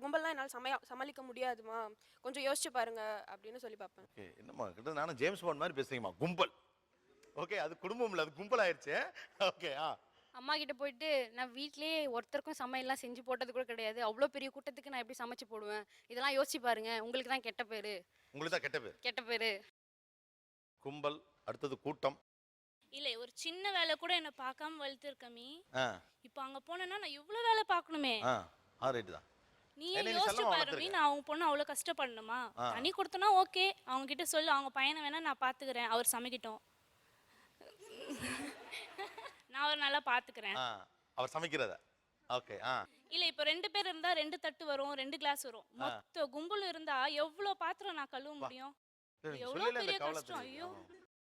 கும்பல்லாம் என்னால சமாளிக்க முடியாதும்மா. கொஞ்சம் யோசிச்சு பாருங்க அப்படின்னு சொல்லி பார்ப்பேன். ஓகே. என்னம்மா கிட்ட நானும் ஜேம்ஸ் பாண்ட் மாதிரி பேசுறீங்கம்மா. கும்பல். ஓகே. அது குடும்பம் இல்ல, அது கும்பல் ஆயிருச்சு. ஓகே. அம்மா கிட்ட போயிட்டு நான் வீட்லயே ஒருத்தருக்கும் சமையல்லாம் செஞ்சு போட்டது கூட கிடையாது. அவ்ளோ பெரிய கூட்டத்துக்கு நான் எப்படி சமைச்சு போடுவேன்? இதெல்லாம் யோசிச்சு பாருங்க. உங்களுக்கு தான் கெட்ட பேரு. உங்களுக்கு தான் கெட்ட பேர். கெட்ட பேரு. கும்பல், அடுத்தது கூட்டம். இல்ல ஒரு சின்ன வேலை கூட என்ன பார்க்காம வளர்த்துருக்கமி. ஆ. இப்போ அங்க போனேன்னா நான் இவ்ளோ வேலை பார்க்கணுமே. ரைட் தான். நீயே நீ யோசிச்சு செல்லமா பாருமி, வளர்த்திருக்க. நான் அவங்க பொண்ணு அவ்வளோ கஷ்டப்படணுமா? தனி கொடுத்தனா ஓகே. அவங்க கிட்ட சொல்லு, அவங்க பையனை வேணா நான் பார்த்துக்கிறேன். அவர் சமைக்கட்டும். நான் அவர் நல்லா பார்த்துக்கிறேன். அவர் சமைக்கிறத. ஓகே. இல்ல இப்போ 2 பேர் இருந்தா 2 தட்டு வரும், 2 கிளாஸ் வரும். மொத்த கும்பல் இருந்தா எவ்வளோ பாத்திரம் நான் கழுவ முடியும்? எவ்வளோ பெரிய கஷ்டம். ஐயோ.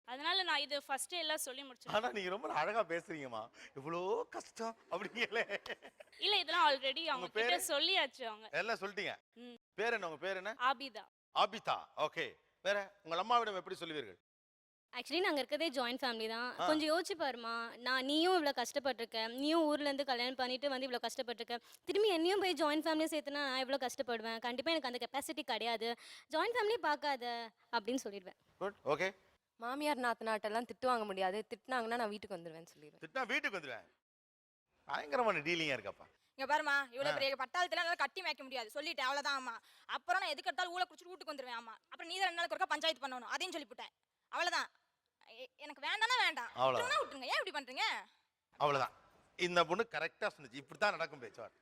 அதனால நான் இது ஃபர்ஸ்ட் எல்லாம் சொல்லி முடிச்சேன். ஆனா நீங்க ரொம்ப அழகா பேசுறீங்கம்மா. இவ்ளோ கஷ்டம் அப்படிங்கலே. இல்ல இதெல்லாம் ஆல்ரெடி அவங்க கிட்ட சொல்லியாச்சு அவங்க. எல்லாம் சொல்லிட்டீங்க. பேர் என்ன, உங்க பேர் என்ன? ஆபிதா. ஆபிதா. ஓகே. வேற உங்க அம்மாவிடம் எப்படி சொல்லுவீர்கள்? ஆக்சுவலி நாங்கள் இருக்கிறதே ஜாயின்ட் ஃபேமிலி தான். கொஞ்சம் யோசிச்சு பாருமா, நீயும் இவ்வளோ கஷ்டப்பட்டிருக்க, நீயும் ஊர்லேருந்து கல்யாணம் பண்ணிட்டு வந்து இவ்வளோ கஷ்டப்பட்டிருக்க, திரும்பி என்னையும் போய் ஜாயின்ட் ஃபேமிலியை சேர்த்துனா நான் எவ்வளோ கஷ்டப்படுவேன். கண்டிப்பாக எனக்கு அந்த கெப்பாசிட்டி கிடையாது. ஜாயின்ட் ஃபேமிலியை பார்க்காத அப்படின்னு சொல்லிடுவேன். குட். ஓகே. மாமியார் நாத்தனாட்டெல்லாம் திட்டு வாங்க முடியாது. திட்டினாங்கன்னா நான் வீட்டுக்கு வந்துடுவேன்னு சொல்லிடுவேன். திட்டா வீட்டுக்கு வந்துடுவேன். பயங்கரமான டீலிங்கா இருக்கப்பா. இங்க பாருமா, இவ்வளவு பெரிய பட்டாளத்துல என்னால கட்டி மேய்க்க முடியாது. சொல்லிட்டேன், அவ்வளவுதான் அம்மா. அப்புறம் நான் எதுக்கு எடுத்தாலும் ஊழ குடிச்சிட்டு வீட்டுக்கு வந்துருவேன் அம்மா. அப்புறம் நீ தான் 2 நாளுக்கு ஒருக்கா பஞ்சாயத்து பண்ணணும், அதையும் சொல்லிவிட்டேன். அவ்வளவுதான். எனக்கு வேண்டாம்னா வேண்டாம், விட்டுருங்க. ஏன் இப்படி பண்றீங்க? அவ்வளவுதான். இந்த பொண்ணு கரெக்டா சொன்னுச்சு. இப்படித்தான் நடக்கும் பேச்சுவார்த்தை.